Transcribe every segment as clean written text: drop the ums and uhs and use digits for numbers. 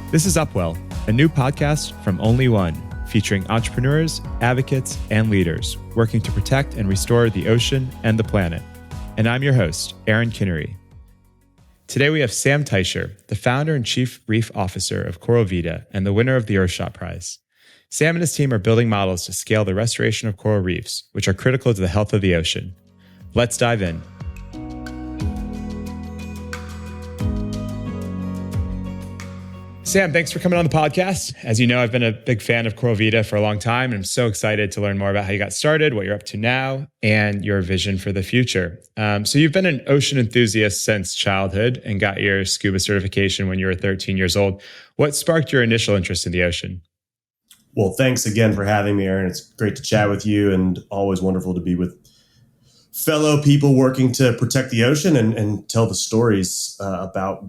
This is Upwell, a new podcast from Only.one, featuring entrepreneurs, advocates, and leaders working to protect and restore the ocean and the planet. And I'm your host, Aaron Kinnery. Today we have Sam Teicher, the founder and chief reef officer of Vita and the winner of the Earthshot Prize. Sam and his team are building models to scale the restoration of coral reefs, which are critical to the health of the ocean. Let's dive in. Sam, thanks for coming on the podcast. As you know, I've been a big fan of Vita for a long time, and I'm so excited to learn more about how you got started, what you're up to now, and your vision for the future. So you've been an ocean enthusiast since childhood and got your scuba certification when you were 13 years old. What sparked your initial interest in the ocean? Well, thanks again for having me, Aaron. It's great to chat with you and always wonderful to be with fellow people working to protect the ocean and tell the stories about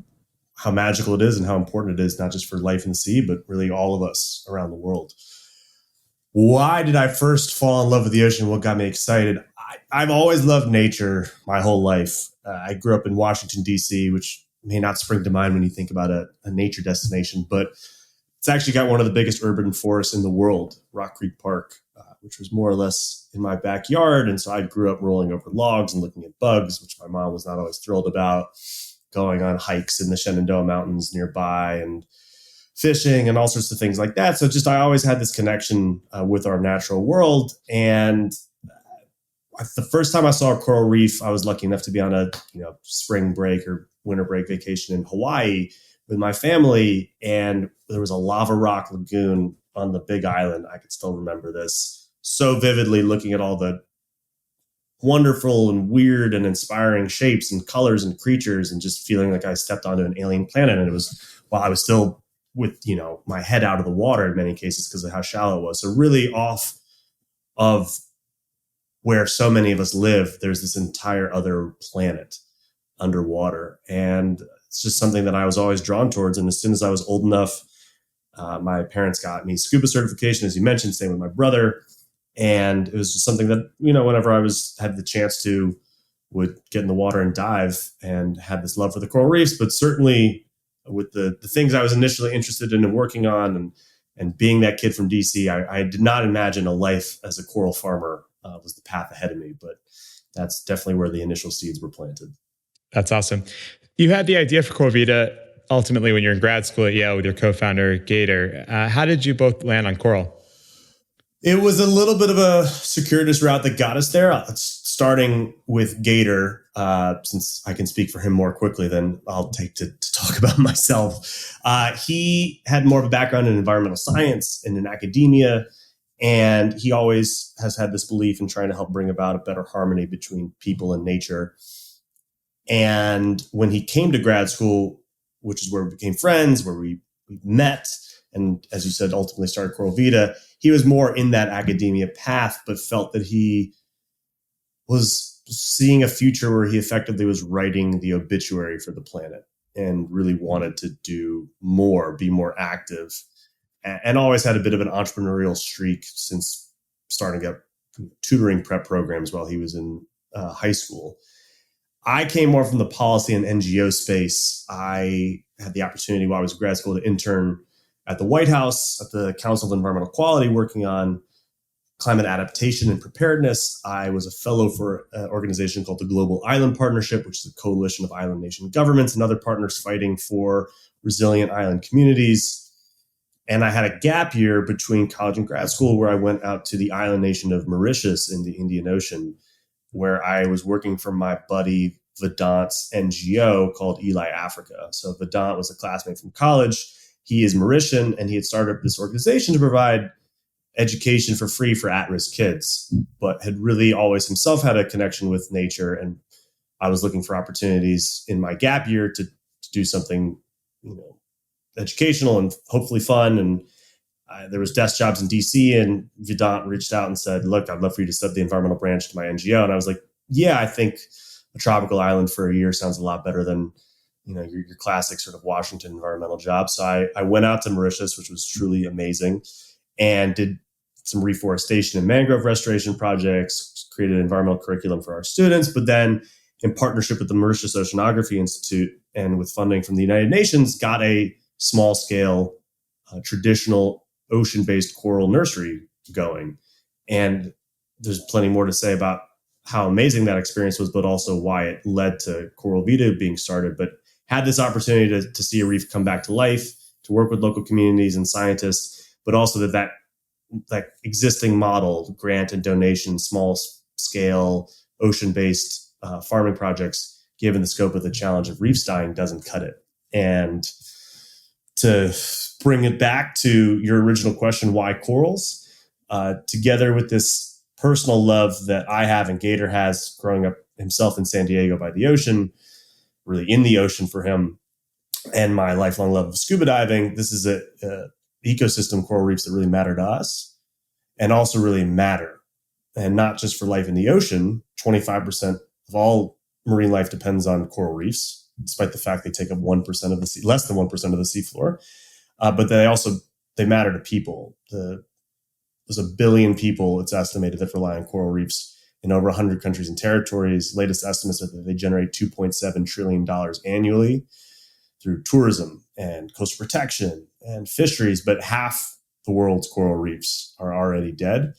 how magical it is and how important it is, not just for life in the sea, but really all of us around the world. Why did I first fall in love with the ocean? What got me excited? I've always loved nature my whole life. I grew up in Washington, D.C., which may not spring to mind when you think about a nature destination, but it's actually got one of the biggest urban forests in the world, Rock Creek Park, which was more or less in my backyard. And so I grew up rolling over logs and looking at bugs, which my mom was not always thrilled about, going on hikes in the Shenandoah Mountains nearby and fishing and all sorts of things like that. So just I always had this connection with our natural world. And the first time I saw a coral reef, I was lucky enough to be on a spring break or winter break vacation in Hawaii with my family. And there was a lava rock lagoon on the Big Island. I could still remember this so vividly, looking at all the wonderful and weird and inspiring shapes and colors and creatures and just feeling like I stepped onto an alien planet. And it was while I was still with, my head out of the water in many cases because of how shallow it was. So really off of where so many of us live, there's this entire other planet underwater. And it's just something that I was always drawn towards. And as soon as I was old enough, my parents got me scuba certification, as you mentioned, same with my brother. And it was just something that, whenever I had the chance to, would get in the water and dive, and had this love for the coral reefs. But certainly with the things I was initially interested in and working on and being that kid from DC, I did not imagine a life as a coral farmer was the path ahead of me. But that's definitely where the initial seeds were planted. That's awesome. You had the idea for Vita ultimately when you're in grad school at Yale with your co-founder, Gator. How did you both land on coral? It was a little bit of a circuitous route that got us there. Starting with Gator, since I can speak for him more quickly than I'll take to talk about myself. He had more of a background in environmental science and in academia, and he always has had this belief in trying to help bring about a better harmony between people and nature. And when he came to grad school, which is where we became friends, where we met, and as you said, ultimately started Vita, he was more in that academia path, but felt that he was seeing a future where he effectively was writing the obituary for the planet and really wanted to do more, be more active, and always had a bit of an entrepreneurial streak since starting up tutoring prep programs while he was in high school. I came more from the policy and NGO space. I had the opportunity while I was in grad school to intern at the White House, at the Council of Environmental Quality, working on climate adaptation and preparedness. I was a fellow for an organization called the Global Island Partnership, which is a coalition of island nation governments and other partners fighting for resilient island communities. And I had a gap year between college and grad school where I went out to the island nation of Mauritius in the Indian Ocean, where I was working for my buddy Vedant's NGO called Eli Africa. So Vedant was a classmate from college. He is Mauritian, and he had started up this organization to provide education for free for at-risk kids, but had really always himself had a connection with nature. And I was looking for opportunities in my gap year to do something, educational and hopefully fun. And there was desk jobs in DC, and Vedant reached out and said, look, I'd love for you to sub the environmental branch to my NGO. And I was like, yeah, I think a tropical island for a year sounds a lot better than your classic sort of Washington environmental job. So I went out to Mauritius, which was truly amazing, and did some reforestation and mangrove restoration projects, created an environmental curriculum for our students, but then in partnership with the Mauritius Oceanography Institute and with funding from the United Nations, got a small scale, traditional ocean-based coral nursery going. And there's plenty more to say about how amazing that experience was, but also why it led to Coral Vita being started. But had this opportunity to see a reef come back to life, to work with local communities and scientists, but also that existing model, grant and donation, small scale, ocean-based farming projects, given the scope of the challenge of reefs dying, doesn't cut it. And to bring it back to your original question, why corals? Together with this personal love that I have and Gator has growing up himself in San Diego by the ocean, really in the ocean for him, and my lifelong love of scuba diving, this is a ecosystem, coral reefs, that really matter to us and also really matter. And not just for life in the ocean. 25% of all marine life depends on coral reefs, despite the fact they take up 1% of the sea, less than 1% of the seafloor. But they matter to people. There's 1 billion people, it's estimated, that rely on coral reefs in over 100 countries and territories. Latest estimates are that they generate $2.7 trillion annually through tourism and coastal protection and fisheries. But half the world's coral reefs are already dead.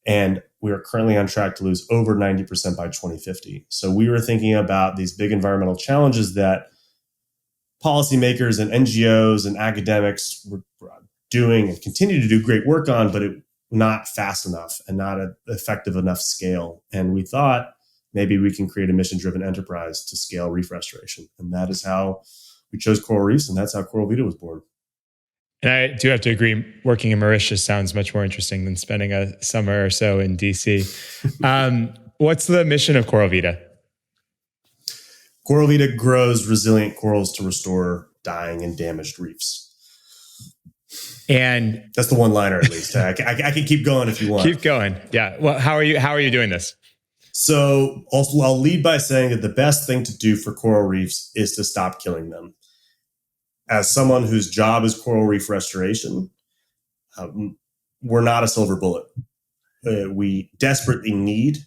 And we are currently on track to lose over 90% by 2050. So we were thinking about these big environmental challenges that policymakers and NGOs and academics were doing and continue to do great work on, but it not fast enough and not an effective enough scale. And we thought maybe we can create a mission-driven enterprise to scale reef restoration. And that is how we chose coral reefs, and that's how Coral Vita was born. And I do have to agree, working in Mauritius sounds much more interesting than spending a summer or so in DC. What's the mission of Coral Vita? Coral Vita grows resilient corals to restore dying and damaged reefs. And that's the one-liner, at least. I can keep going if you want. Keep going. Yeah. Well, how are you doing this? So I'll lead by saying that the best thing to do for coral reefs is to stop killing them. As someone whose job is coral reef restoration, we're not a silver bullet. We desperately need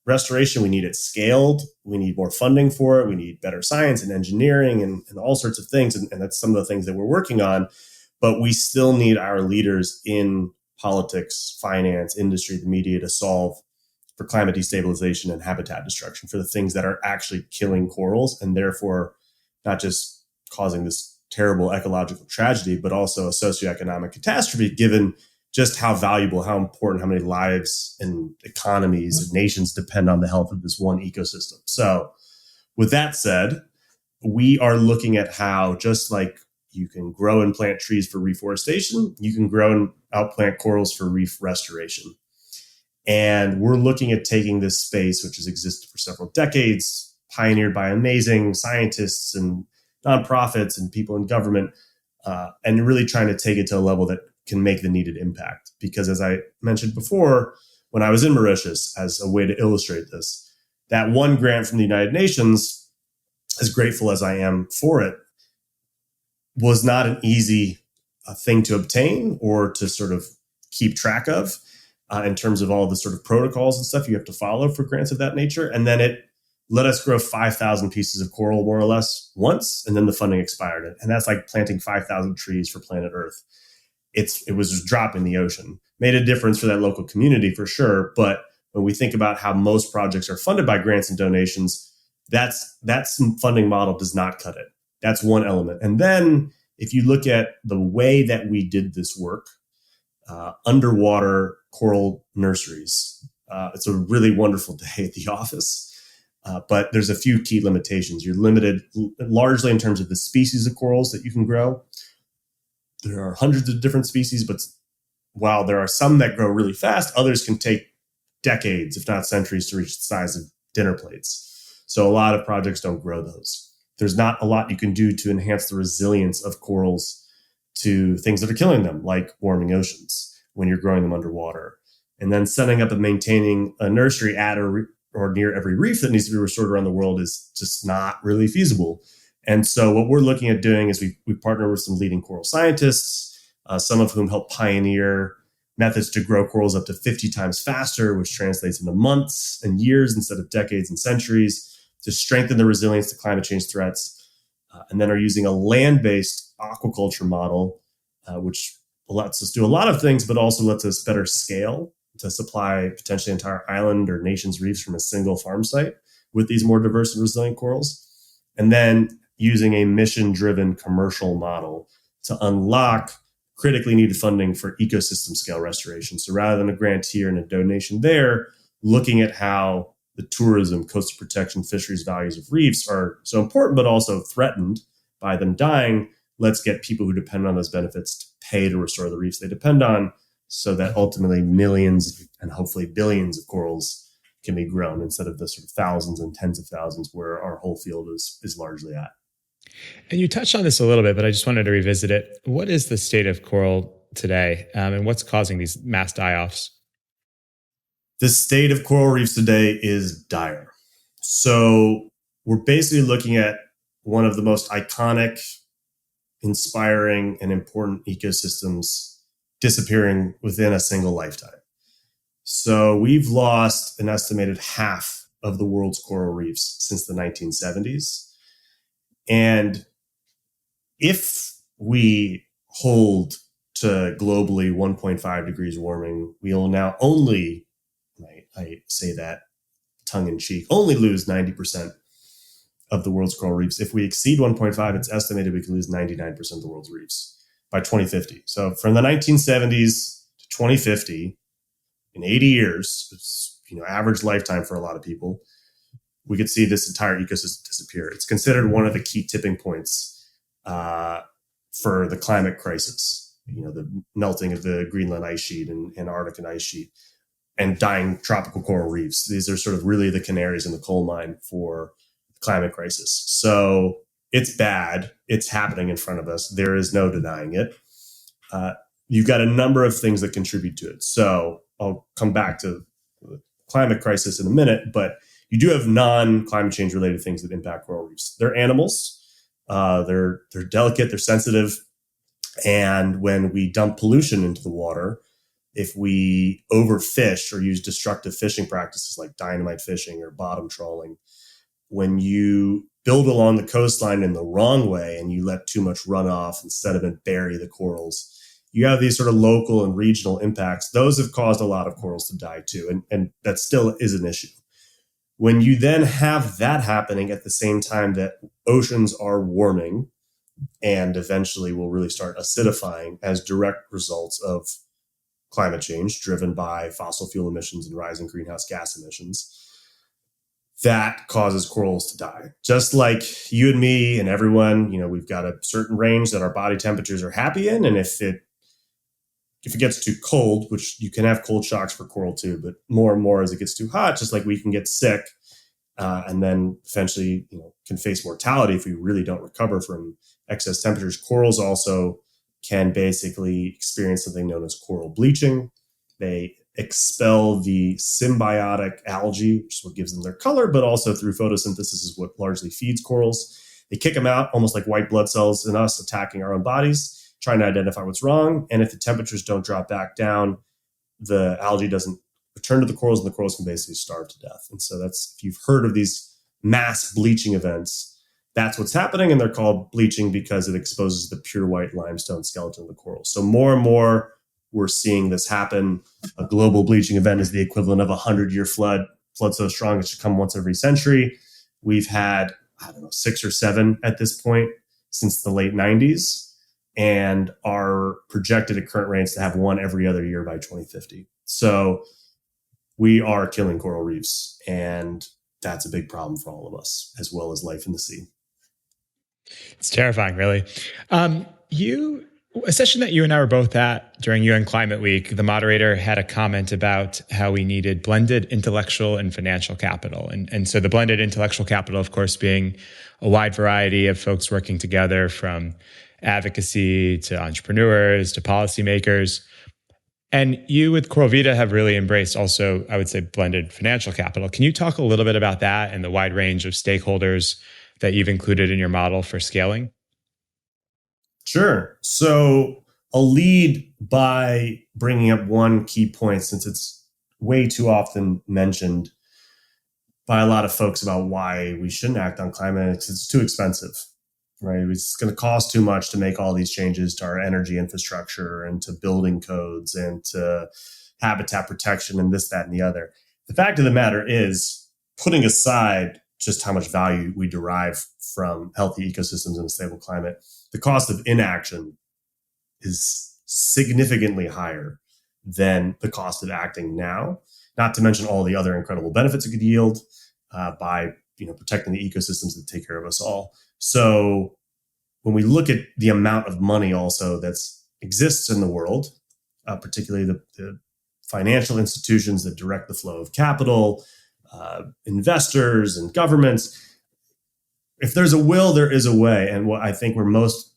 restoration. We need it scaled. We need more funding for it. We need better science and engineering and all sorts of things. And that's some of the things that we're working on. But we still need our leaders in politics, finance, industry, the media to solve for climate destabilization and habitat destruction, for the things that are actually killing corals and therefore not just causing this terrible ecological tragedy, but also a socioeconomic catastrophe, given just how valuable, how important, how many lives and economies and nations depend on the health of this one ecosystem. So with that said, we are looking at how, just like you can grow and plant trees for reforestation, you can grow and outplant corals for reef restoration. And we're looking at taking this space, which has existed for several decades, pioneered by amazing scientists and nonprofits and people in government, and really trying to take it to a level that can make the needed impact. Because as I mentioned before, when I was in Mauritius, as a way to illustrate this, that one grant from the United Nations, as grateful as I am for it, was not an easy thing to obtain or to sort of keep track of in terms of all the sort of protocols and stuff you have to follow for grants of that nature. And then it let us grow 5,000 pieces of coral, more or less, once, and then the funding expired. And that's like planting 5,000 trees for planet Earth. It was just a drop in the ocean. Made a difference for that local community for sure. But when we think about how most projects are funded by grants and donations, that funding model does not cut it. That's one element. And then if you look at the way that we did this work, underwater coral nurseries, it's a really wonderful day at the office. But there's a few key limitations. You're limited largely in terms of the species of corals that you can grow. There are hundreds of different species, but while there are some that grow really fast, others can take decades, if not centuries, to reach the size of dinner plates. So a lot of projects don't grow those. There's not a lot you can do to enhance the resilience of corals to things that are killing them, like warming oceans when you're growing them underwater. And then setting up and maintaining a nursery at or near every reef that needs to be restored around the world is just not really feasible. And so what we're looking at doing is we partner with some leading coral scientists, some of whom help pioneer methods to grow corals up to 50 times faster, which translates into months and years instead of decades and centuries, to strengthen the resilience to climate change threats, and then are using a land-based aquaculture model, which lets us do a lot of things, but also lets us better scale to supply potentially entire island or nation's reefs from a single farm site with these more diverse and resilient corals. And then using a mission-driven commercial model to unlock critically needed funding for ecosystem scale restoration. So rather than a grant here and a donation there, looking at how the tourism, coastal protection, fisheries values of reefs are so important, but also threatened by them dying. Let's get people who depend on those benefits to pay to restore the reefs they depend on, so that ultimately millions and hopefully billions of corals can be grown instead of the sort of thousands and tens of thousands where our whole field is largely at. And you touched on this a little bit, but I just wanted to revisit it. What is the state of coral today, and what's causing these mass die-offs? The state of coral reefs today is dire. So we're basically looking at one of the most iconic, inspiring, and important ecosystems disappearing within a single lifetime. So we've lost an estimated half of the world's coral reefs since the 1970s. And if we hold to globally 1.5 degrees warming, we will now only, I say that tongue in cheek, only lose 90% of the world's coral reefs. If we exceed 1.5, it's estimated we can lose 99% of the world's reefs by 2050. So from the 1970s to 2050, in 80 years, it's, average lifetime for a lot of people, we could see this entire ecosystem disappear. It's considered one of the key tipping points for the climate crisis. The melting of the Greenland ice sheet and Antarctic ice sheet, and dying tropical coral reefs. These are sort of really the canaries in the coal mine for the climate crisis. So it's bad. It's happening in front of us. There is no denying it. You've got a number of things that contribute to it. So I'll come back to the climate crisis in a minute, but you do have non-climate change related things that impact coral reefs. They're animals. They're delicate. They're sensitive. And when we dump pollution into the water, if we overfish or use destructive fishing practices like dynamite fishing or bottom trawling, when you build along the coastline in the wrong way and you let too much runoff and sediment bury the corals, you have these sort of local and regional impacts. Those have caused a lot of corals to die too. And that still is an issue. When you then have that happening at the same time that oceans are warming and eventually will really start acidifying as direct results of climate change driven by fossil fuel emissions and rising greenhouse gas emissions, that causes corals to die. Just like you and me and everyone, we've got a certain range that our body temperatures are happy in. And if it gets too cold, which you can have cold shocks for coral too, but more and more as it gets too hot, just like we can get sick and then eventually can face mortality if we really don't recover from excess temperatures. Corals also can basically experience something known as coral bleaching. They expel the symbiotic algae, which is what gives them their color, but also through photosynthesis is what largely feeds corals. They kick them out almost like white blood cells in us attacking our own bodies, trying to identify what's wrong. And if the temperatures don't drop back down, the algae doesn't return to the corals and the corals can basically starve to death. And so that's, if you've heard of these mass bleaching events, that's what's happening. And they're called bleaching because it exposes the pure white limestone skeleton of the coral. So more and more we're seeing this happen. A global bleaching event is the equivalent of a 100-year flood so strong it should come once every century. We've had, 6 or 7 at this point since the late 90s, and are projected at current rates to have one every other year by 2050. So we are killing coral reefs, and that's a big problem for all of us, as well as life in the sea. It's terrifying, really. A session that you and I were both at during UN Climate Week, the moderator had a comment about how we needed blended intellectual and financial capital. And so the blended intellectual capital, of course, being a wide variety of folks working together, from advocacy to entrepreneurs to policymakers. And you with Coral Vita have really embraced also, I would say, blended financial capital. Can you talk a little bit about that and the wide range of stakeholders that you've included in your model for scaling? Sure. So I'll lead by bringing up one key point, since it's way too often mentioned by a lot of folks about why we shouldn't act on climate. It's too expensive. right? It's going to cost too much to make all these changes to our energy infrastructure and to building codes and to habitat protection and this, that, and the other. The fact of the matter is, putting aside just how much value we derive from healthy ecosystems and a stable climate, the cost of inaction is significantly higher than the cost of acting now, not to mention all the other incredible benefits it could yield by protecting the ecosystems that take care of us all. So when we look at the amount of money also that exists in the world, particularly the financial institutions that direct the flow of capital, investors and governments, if there's a will, there is a way. And what I think we're most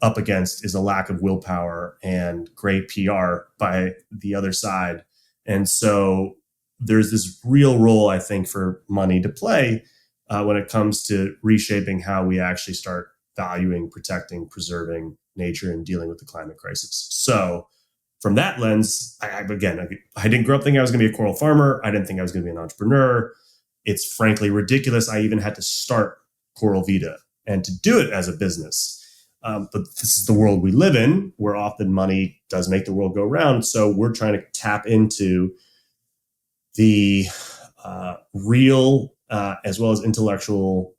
up against is a lack of willpower and great PR by the other side. And so there's this real role, I think, for money to play when it comes to reshaping how we actually start valuing, protecting, preserving nature and dealing with the climate crisis. So from that lens, I didn't grow up thinking I was going to be a coral farmer. I didn't think I was going to be an entrepreneur. It's frankly ridiculous. I even had to start Coral Vita and to do it as a business. But this is the world we live in, where often money does make the world go round. So we're trying to tap into the real as well as intellectual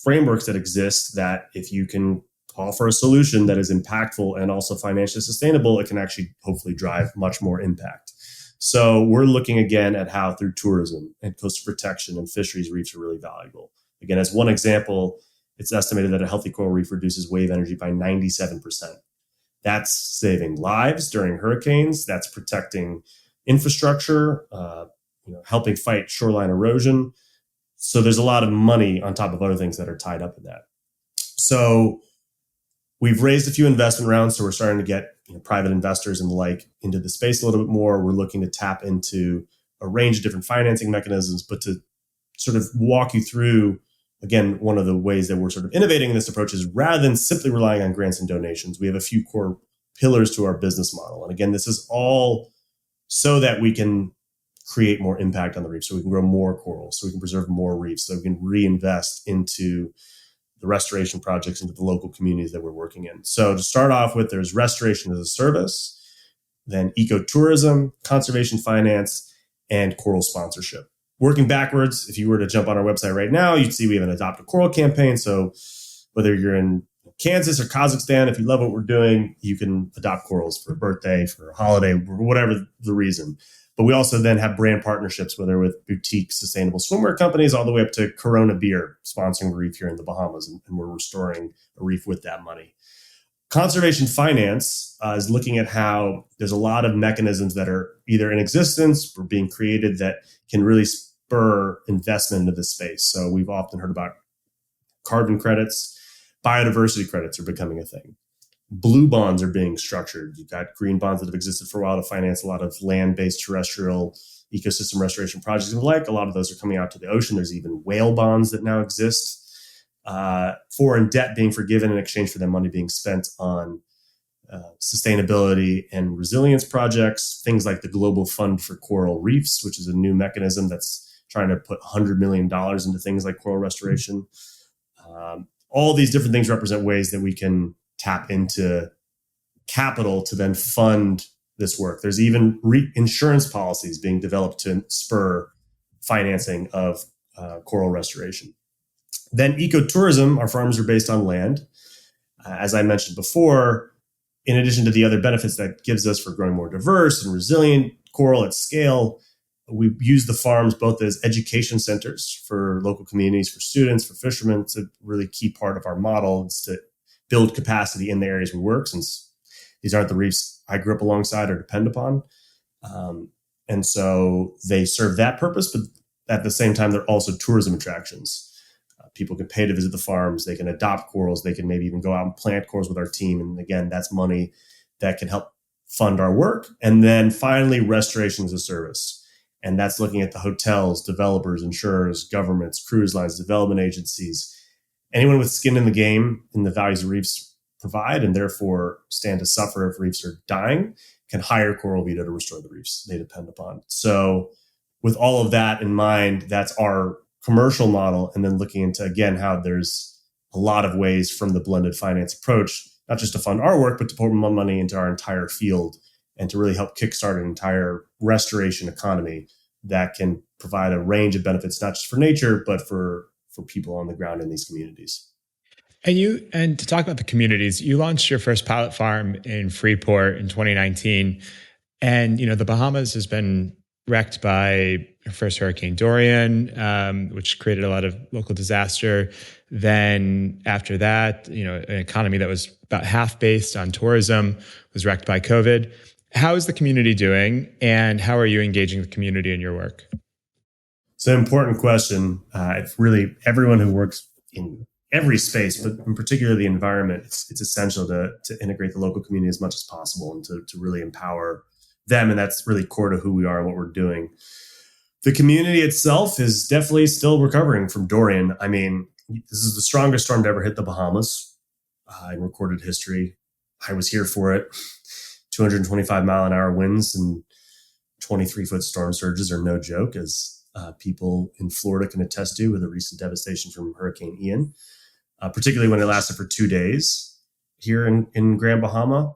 frameworks that exist, that if you can offer a solution that is impactful and also financially sustainable, it can actually hopefully drive much more impact. So we're looking again at how through tourism and coastal protection and fisheries, reefs are really valuable. Again, as one example, it's estimated that a healthy coral reef reduces wave energy by 97%. That's saving lives during hurricanes. That's protecting infrastructure, helping fight shoreline erosion. So there's a lot of money on top of other things that are tied up in that. So we've raised a few investment rounds, so we're starting to get private investors and the like into the space a little bit more. We're looking to tap into a range of different financing mechanisms, but to sort of walk you through, again, one of the ways that we're sort of innovating in this approach is rather than simply relying on grants and donations, we have a few core pillars to our business model. And again, this is all so that we can create more impact on the reef, so we can grow more corals, so we can preserve more reefs, so we can reinvest into the restoration projects, into the local communities that we're working in. So to start off with, there's restoration as a service, then ecotourism, conservation finance, and coral sponsorship. Working backwards, if you were to jump on our website right now, you'd see we have an Adopt a Coral campaign. So whether you're in Kansas or Kazakhstan, if you love what we're doing, you can adopt corals for a birthday, for a holiday, whatever the reason. But we also then have brand partnerships, whether with boutique sustainable swimwear companies all the way up to Corona Beer sponsoring a reef here in the Bahamas, and we're restoring a reef with that money. Conservation finance is looking at how there's a lot of mechanisms that are either in existence or being created that can really spur investment into this space. So we've often heard about carbon credits. Biodiversity credits are becoming a thing. Blue bonds are being structured. You've got green bonds that have existed for a while to finance a lot of land-based terrestrial ecosystem restoration projects and the like. A lot of those are coming out to the ocean. There's even whale bonds that now exist. Foreign debt being forgiven in exchange for that money being spent on sustainability and resilience projects. Things like the Global Fund for Coral Reefs, which is a new mechanism that's trying to put $100 million into things like coral restoration. All these different things represent ways that we can tap into capital to then fund this work. There's even insurance policies being developed to spur financing of coral restoration. Then ecotourism, our farms are based on land. As I mentioned before, in addition to the other benefits that gives us for growing more diverse and resilient coral at scale, we use the farms both as education centers for local communities, for students, for fishermen. It's a really key part of our model is to build capacity in the areas we work, since these aren't the reefs I grew up alongside or depend upon. And so they serve that purpose, but at the same time, they're also tourism attractions. People can pay to visit the farms. They can adopt corals. They can maybe even go out and plant corals with our team. And again, that's money that can help fund our work. And then finally, restoration as a service. And that's looking at the hotels, developers, insurers, governments, cruise lines, development agencies, anyone with skin in the game in the values the reefs provide and therefore stand to suffer if reefs are dying, can hire Coral Vita to restore the reefs they depend upon. So with all of that in mind, that's our commercial model. And then looking into, again, how there's a lot of ways from the blended finance approach, not just to fund our work, but to pour more money into our entire field and to really help kickstart an entire restoration economy that can provide a range of benefits, not just for nature, but for people on the ground in these communities. And to talk about the communities, you launched your first pilot farm in Freeport in 2019. And, the Bahamas has been wrecked by first Hurricane Dorian, which created a lot of local disaster. Then after that, an economy that was about half based on tourism was wrecked by COVID. How is the community doing, and how are you engaging the community in your work? It's an important question. It's really everyone who works in every space, but in particular the environment, it's essential to integrate the local community as much as possible and to really empower them. And that's really core to who we are and what we're doing. The community itself is definitely still recovering from Dorian. I mean, this is the strongest storm to ever hit the Bahamas in recorded history. I was here for it. 225-mile-an-hour winds and 23-foot storm surges are no joke, as people in Florida can attest to with the recent devastation from Hurricane Ian, particularly when it lasted for 2 days here in Grand Bahama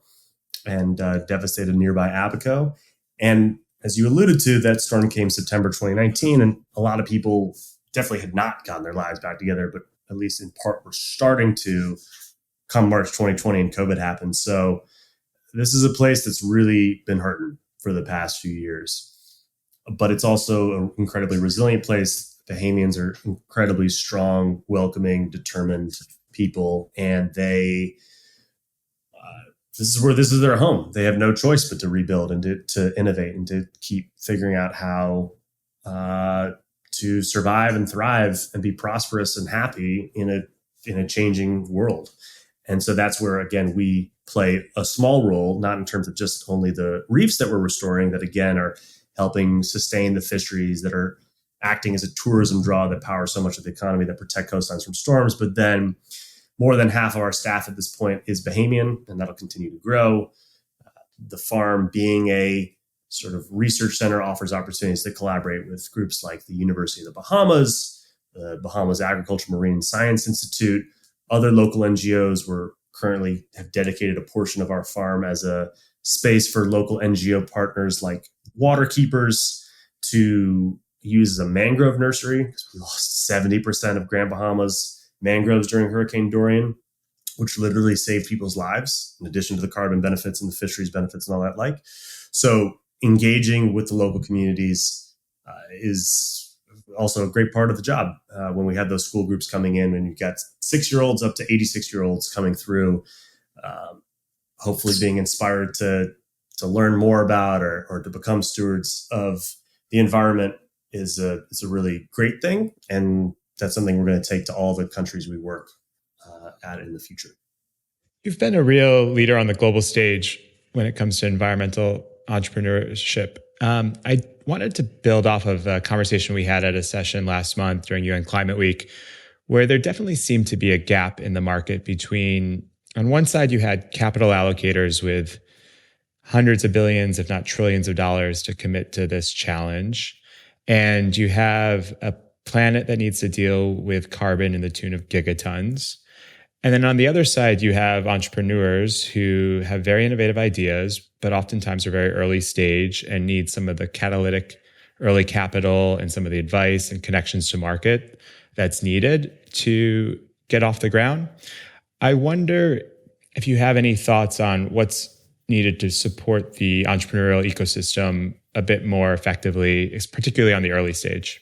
and devastated nearby Abaco. And as you alluded to, that storm came September 2019, and a lot of people definitely had not gotten their lives back together, but at least in part were starting to come March 2020 and COVID happened. So this is a place that's really been hurting for the past few years. But it's also an incredibly resilient place. Bahamians are incredibly strong, welcoming, determined people, and this is their home. They have no choice but to rebuild and to innovate and to keep figuring out how to survive and thrive and be prosperous and happy in a changing world. And so that's where, again, we play a small role, not in terms of just only the reefs that we're restoring, that again are helping sustain the fisheries, that are acting as a tourism draw that powers so much of the economy, that protect coastlines from storms. But then more than half of our staff at this point is Bahamian, and that'll continue to grow. The farm, being a sort of research center, offers opportunities to collaborate with groups like the University of the Bahamas, the Bahamas Agriculture, Marine and Science Institute, other local NGOs. We're currently have dedicated a portion of our farm as a space for local NGO partners like water keepers to use as a mangrove nursery, because we lost 70% of Grand Bahama's mangroves during Hurricane Dorian, which literally saved people's lives, in addition to the carbon benefits and the fisheries benefits and all that like. So engaging with the local communities is also a great part of the job. When we had those school groups coming in, and you've got 6-year-olds up to 86-year-olds coming through, hopefully being inspired to learn more about or to become stewards of the environment is a really great thing. And that's something we're going to take to all the countries we work at in the future. You've been a real leader on the global stage when it comes to environmental entrepreneurship. I wanted to build off of a conversation we had at a session last month during UN Climate Week, where there definitely seemed to be a gap in the market between, on one side, you had capital allocators with hundreds of billions, if not trillions of dollars to commit to this challenge. And you have a planet that needs to deal with carbon in the tune of gigatons. And then on the other side, you have entrepreneurs who have very innovative ideas, but oftentimes are very early stage and need some of the catalytic early capital and some of the advice and connections to market that's needed to get off the ground. I wonder if you have any thoughts on what's needed to support the entrepreneurial ecosystem a bit more effectively, particularly on the early stage.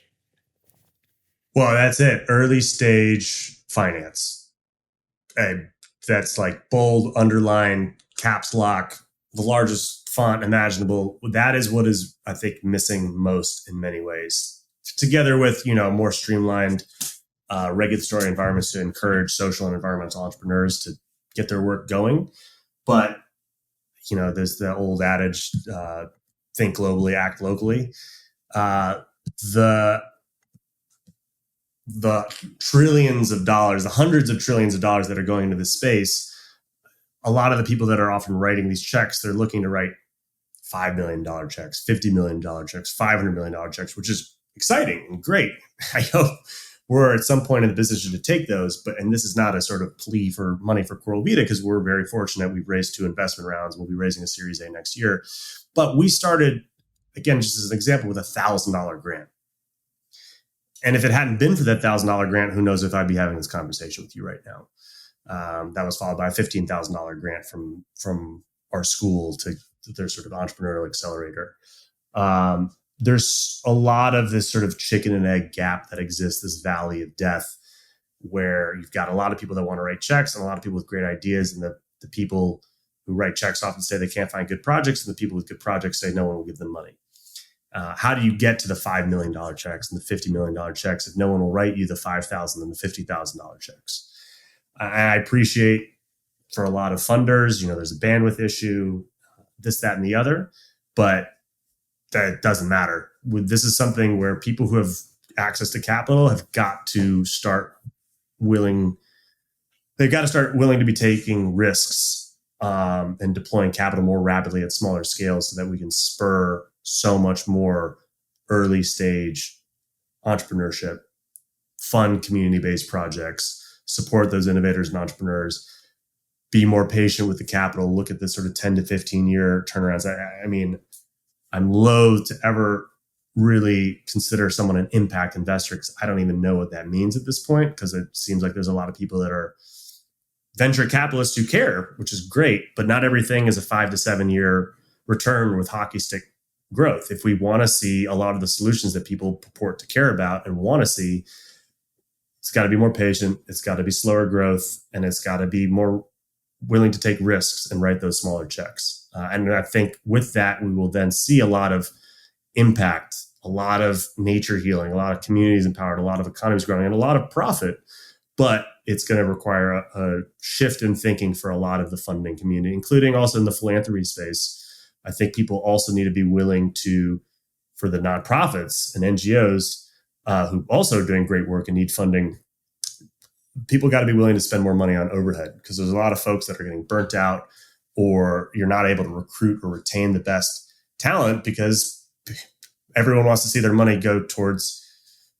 Well, that's it. Early stage finance. That's like bold, underline, caps lock, the largest font imaginable. That is what is, I think, missing most in many ways. Together with, more streamlined regulatory environments to encourage social and environmental entrepreneurs to get their work going. But, there's the old adage, think globally, act locally. The trillions of dollars, the hundreds of trillions of dollars that are going into this space, a lot of the people that are often writing these checks, they're looking to write $5 million checks, $50 million checks, $500 million checks, which is exciting and great. I hope we're at some point in the business to take those. And this is not a sort of plea for money for Coral Vita, because we're very fortunate. We've raised 2 investment rounds. We'll be raising a Series A next year. But we started, again, just as an example, with $1,000 grant. And if it hadn't been for that $1,000 grant, who knows if I'd be having this conversation with you right now. That was followed by a $15,000 grant from our school to their sort of entrepreneurial accelerator. There's a lot of this sort of chicken and egg gap that exists, this valley of death, where you've got a lot of people that want to write checks and a lot of people with great ideas, and the people who write checks often say they can't find good projects, and the people with good projects say no one will give them money. How do you get to the $5 million checks and the $50 million checks if no one will write you the $5,000 and the $50,000 checks? I appreciate for a lot of funders, there's a bandwidth issue, this, that, and the other, but that doesn't matter. This is something where people who have access to capital have got to start willing to be taking risks and deploying capital more rapidly at smaller scales so that we can spur so much more early stage entrepreneurship, fund community-based projects, support those innovators and entrepreneurs, be more patient with the capital, look at the sort of 10 to 15 year turnarounds. I mean, I'm loath to ever really consider someone an impact investor because I don't even know what that means at this point, because it seems like there's a lot of people that are venture capitalists who care, which is great, but not everything is a 5 to 7 year return with hockey stick growth. If we want to see a lot of the solutions that people purport to care about and want to see, it's got to be more patient, it's got to be slower growth, and it's got to be more willing to take risks and write those smaller checks. And I think with that, we will then see a lot of impact, a lot of nature healing, a lot of communities empowered, a lot of economies growing, and a lot of profit. But it's going to require a shift in thinking for a lot of the funding community, including also in the philanthropy space. I think people also need to be willing to, for the nonprofits and NGOs who also are doing great work and need funding, people got to be willing to spend more money on overhead, because there's a lot of folks that are getting burnt out, or you're not able to recruit or retain the best talent because everyone wants to see their money go towards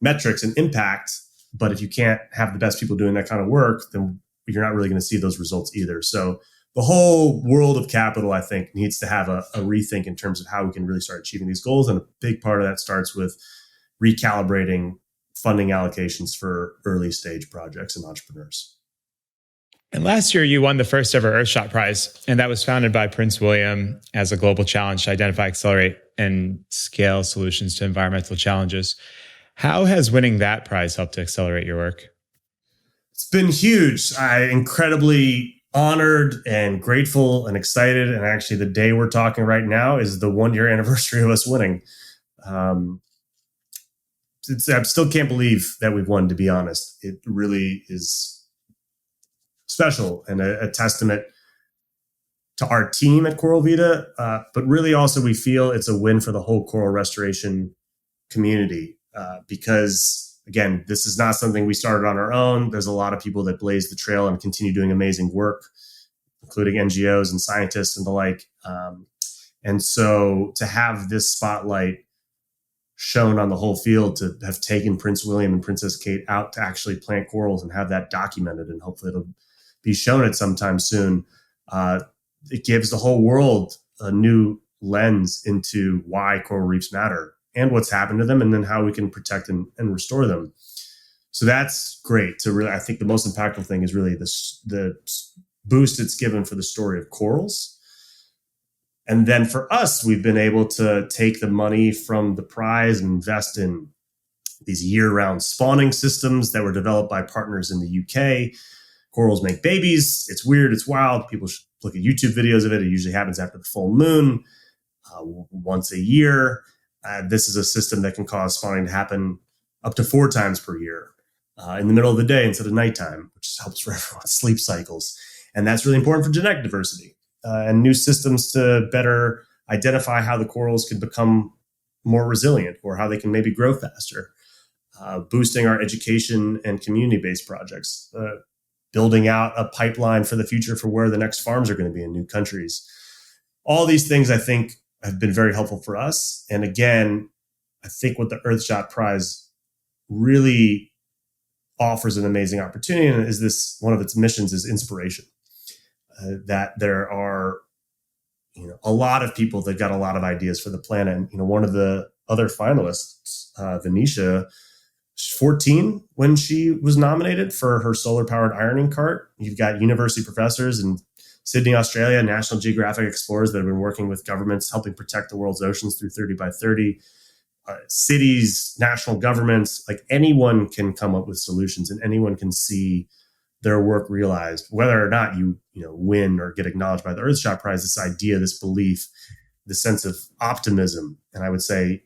metrics and impact. But if you can't have the best people doing that kind of work, then you're not really going to see those results either. So the whole world of capital, I think, needs to have a rethink in terms of how we can really start achieving these goals. And a big part of that starts with recalibrating funding allocations for early stage projects and entrepreneurs. And last year, you won the first ever Earthshot Prize, and that was founded by Prince William as a global challenge to identify, accelerate, and scale solutions to environmental challenges. How has winning that prize helped to accelerate your work? It's been huge. I'm incredibly honored and grateful and excited. And actually, the day we're talking right now is the 1-year anniversary of us winning. I still can't believe that we've won, to be honest. It really is special and a testament to our team at Coral Vita. But really also we feel it's a win for the whole coral restoration community because, again, this is not something we started on our own. There's a lot of people that blaze the trail and continue doing amazing work, including NGOs and scientists and the like. And so to have this spotlight shown on the whole field, to have taken Prince William and Princess Kate out to actually plant corals and have that documented, and hopefully it'll be shown at some time soon. It gives the whole world a new lens into why coral reefs matter and what's happened to them, and then how we can protect and restore them. So that's great. To really, I think the most impactful thing is really the boost it's given for the story of corals. And then for us, we've been able to take the money from the prize and invest in these year-round spawning systems that were developed by partners in the UK. Corals make babies. It's weird. It's wild. People should look at YouTube videos of it. It usually happens after the full moon, once a year. This is a system that can cause spawning to happen up to 4 times per year in the middle of the day instead of nighttime, which helps for everyone's sleep cycles. And that's really important for genetic diversity. And new systems to better identify how the corals can become more resilient, or how they can maybe grow faster, boosting our education and community-based projects, building out a pipeline for the future for where the next farms are going to be in new countries. All these things, I think, have been very helpful for us. And again, I think what the Earthshot Prize really offers an amazing opportunity, and is this one of its missions is inspiration. That there are, a lot of people that got a lot of ideas for the planet. And, one of the other finalists, Venetia, 14 when she was nominated for her solar-powered ironing cart. You've got university professors in Sydney, Australia, National Geographic explorers that have been working with governments, helping protect the world's oceans through 30 by 30. Cities, national governments, like anyone can come up with solutions, and anyone can see their work realized, whether or not you win or get acknowledged by the Earthshot Prize. This idea, this belief, this sense of optimism, and I would say,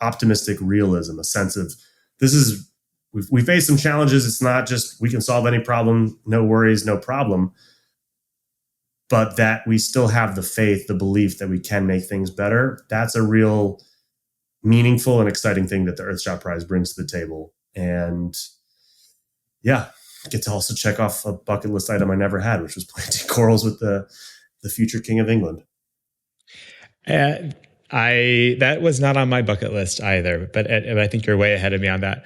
optimistic realism, a sense of we face some challenges. It's not just we can solve any problem, no worries, no problem, but that we still have the faith, the belief that we can make things better. That's a real meaningful and exciting thing that the Earthshot Prize brings to the table. And yeah, I get to also check off a bucket list item I never had, which was planting corals with the future King of England. That was not on my bucket list either, but I think you're way ahead of me on that.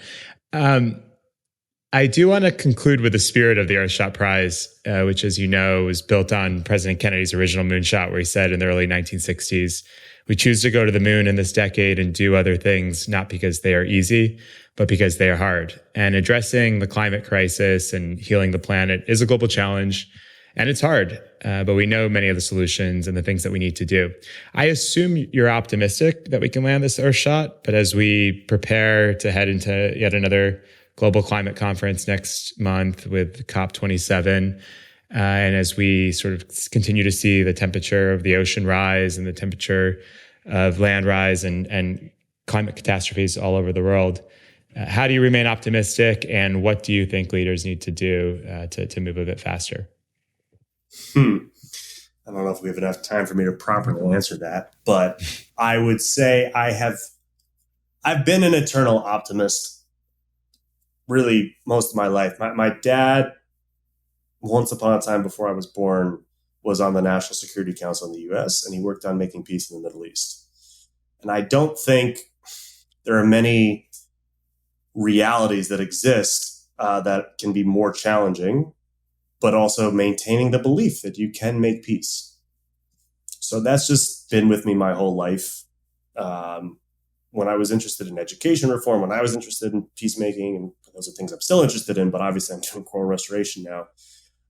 I do want to conclude with the spirit of the Earthshot Prize, which, as you know, was built on President Kennedy's original moonshot, where he said in the early 1960s, "We choose to go to the moon in this decade and do other things, not because they are easy, but because they are hard." And addressing the climate crisis and healing the planet is a global challenge, and it's hard, but we know many of the solutions and the things that we need to do. I assume you're optimistic that we can land this Earthshot, but as we prepare to head into yet another global climate conference next month with COP27, and as we sort of continue to see the temperature of the ocean rise and the temperature of land rise and climate catastrophes all over the world, how do you remain optimistic, and what do you think leaders need to do to move a bit faster? I don't know if we have enough time for me to properly answer that, but I would say I've been an eternal optimist really most of my life. My dad, once upon a time before I was born, was on the National Security Council in the US, and he worked on making peace in the Middle East. And I don't think there are many realities that exist that can be more challenging, but also maintaining the belief that you can make peace. So that's just been with me my whole life. When I was interested in education reform, when I was interested in peacemaking, and those are things I'm still interested in, but obviously I'm doing coral restoration now. I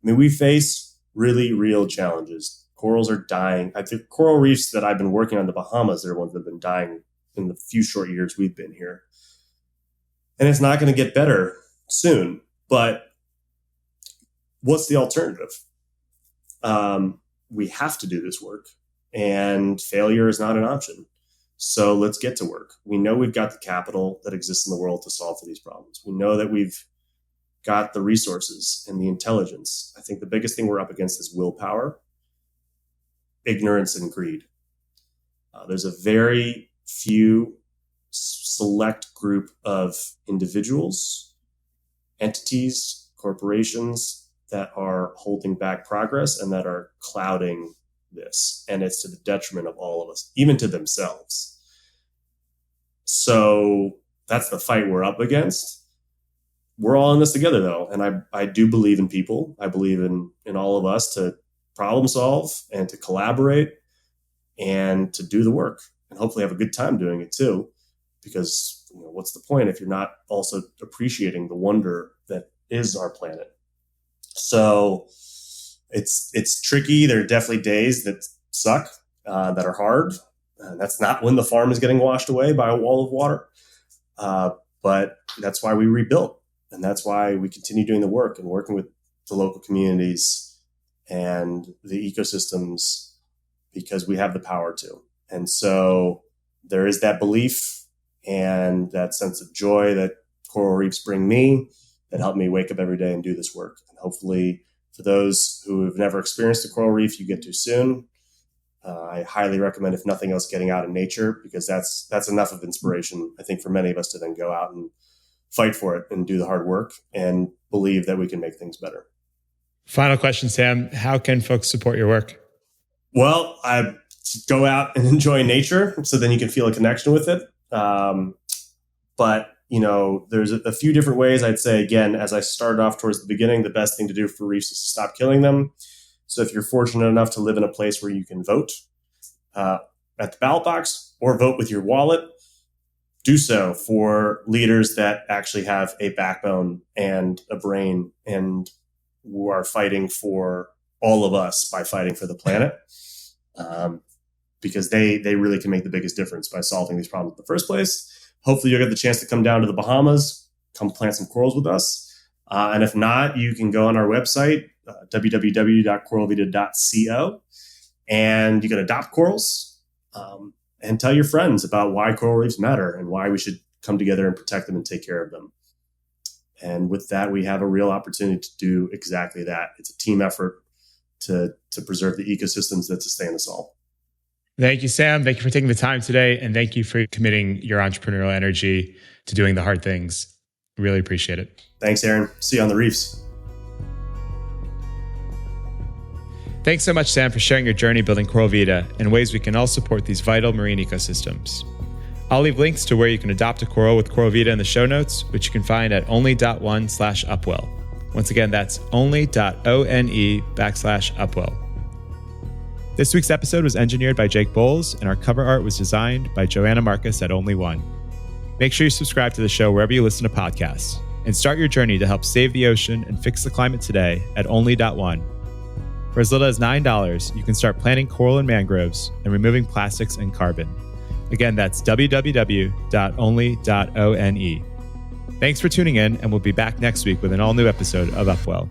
mean, we face really real challenges. Corals are dying. I think coral reefs that I've been working on in the Bahamas, they're ones that have been dying in the few short years we've been here. And it's not going to get better soon, but what's the alternative? We have to do this work, and failure is not an option. So let's get to work. We know we've got the capital that exists in the world to solve for these problems. We know that we've got the resources and the intelligence. I think the biggest thing we're up against is willpower, ignorance, and greed. There's a very few select group of individuals, entities, corporations that are holding back progress and that are clouding this. And it's to the detriment of all of us, even to themselves. So that's the fight we're up against. We're all in this together, though. And I do believe in people. I believe in all of us to problem solve and to collaborate and to do the work, and hopefully have a good time doing it too. Because what's the point if you're not also appreciating the wonder that is our planet? So it's tricky. There are definitely days that suck, that are hard. That's not when the farm is getting washed away by a wall of water. But that's why we rebuilt. And that's why we continue doing the work and working with the local communities and the ecosystems, because we have the power to. And so there is that belief and that sense of joy that coral reefs bring me that help me wake up every day and do this work. And hopefully for those who have never experienced a coral reef, you get to soon. I highly recommend, if nothing else, getting out in nature, because that's enough of inspiration, I think, for many of us to then go out and fight for it and do the hard work and believe that we can make things better. Final question, Sam. How can folks support your work? Well, I go out and enjoy nature, so then you can feel a connection with it. But there's a few different ways. I'd say, again, as I started off towards the beginning, the best thing to do for reefs is to stop killing them. So if you're fortunate enough to live in a place where you can vote at the ballot box or vote with your wallet, do so for leaders that actually have a backbone and a brain and who are fighting for all of us by fighting for the planet. Because they really can make the biggest difference by solving these problems in the first place. Hopefully you'll get the chance to come down to the Bahamas, come plant some corals with us. And if not, you can go on our website, www.coralvita.co, and you can adopt corals and tell your friends about why coral reefs matter and why we should come together and protect them and take care of them. And with that, we have a real opportunity to do exactly that. It's a team effort to preserve the ecosystems that sustain us all. Thank you, Sam. Thank you for taking the time today. And thank you for committing your entrepreneurial energy to doing the hard things. Really appreciate it. Thanks, Aaron. See you on the reefs. Thanks so much, Sam, for sharing your journey building Coral Vita and ways we can all support these vital marine ecosystems. I'll leave links to where you can adopt a coral with Coral Vita in the show notes, which you can find at only.one/Upwell. Once again, that's only.one/Upwell. This week's episode was engineered by Jake Bowles, and our cover art was designed by Joanna Marcus at Only.one. Make sure you subscribe to the show wherever you listen to podcasts, and start your journey to help save the ocean and fix the climate today at only.one. For as little as $9, you can start planting coral and mangroves and removing plastics and carbon. Again, that's www.only.one. Thanks for tuning in, and we'll be back next week with an all-new episode of Upwell.